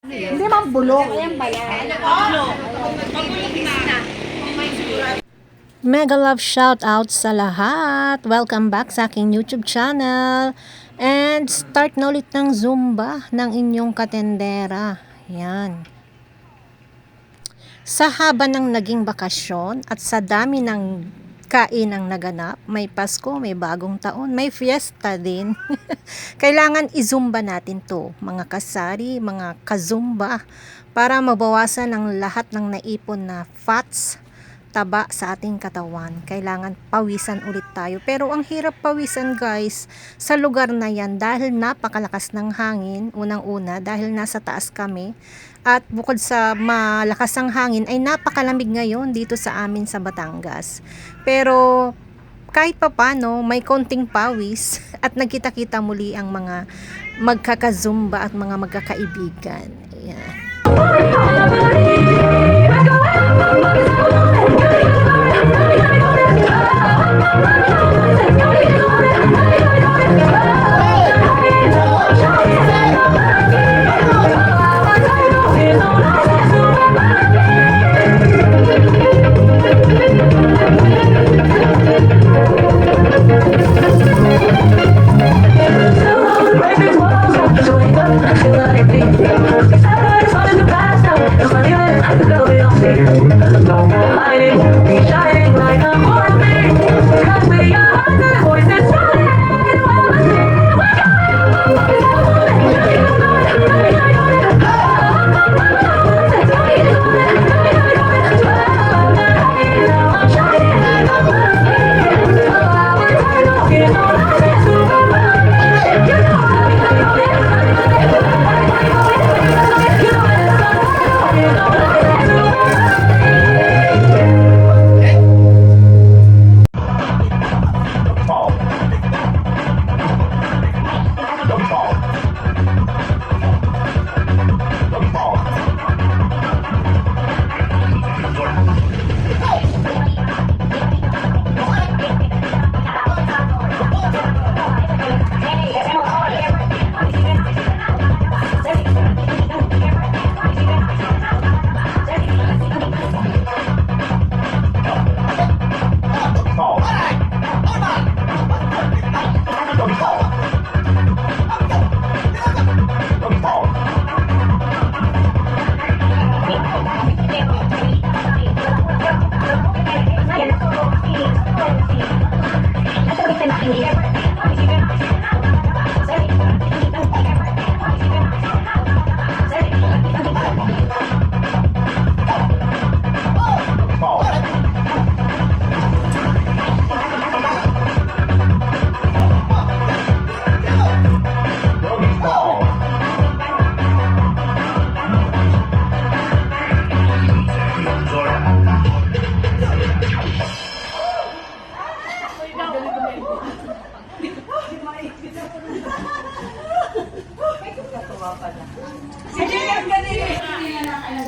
Hindi man bulok. Mega love shout out sa lahat. Welcome back sa aking YouTube channel. And start na ulit ng Zumba ng inyong katendera. Yan. Sa haba ng naging bakasyon at sa dami ng kainang naganap, may Pasko, may bagong taon, may fiesta din. Kailangan izumba natin to, mga kasari, mga kazumba, para mabawasan ang lahat ng naipon na fats, taba sa ating katawan. Kailangan pawisan ulit tayo. Pero ang hirap pawisan guys sa lugar na yan dahil napakalakas ng hangin. Unang-una dahil nasa taas kami. At bukod sa malakas ang hangin ay napakalamig ngayon dito sa amin sa Batangas. Pero kahit papano may konting pawis at nagkita-kita muli ang mga magkakazumba at mga magkakaibigan. Ayan.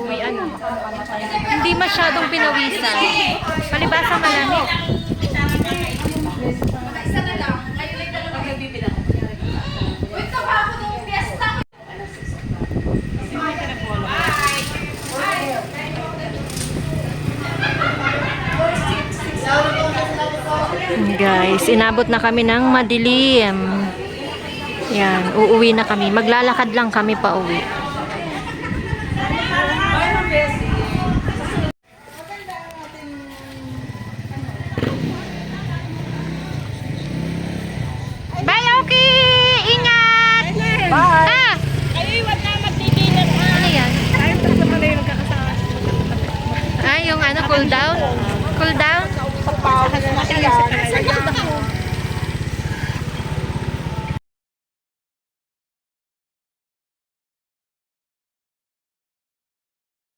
May ano, hindi masyadong pinawisan. Palibasa malamig. Guys, inabot na kami ng madilim. Yan, uuwi na kami. Maglalakad lang kami pa uwi. Bye, okay! Ingat! Bye! Ah! Ayun, na magtigilan ha. Ano yan? Ayun, tapos naman na yung nagkakasama. Ah, yung ano, cool down? Cool down? Sa pawis na siya.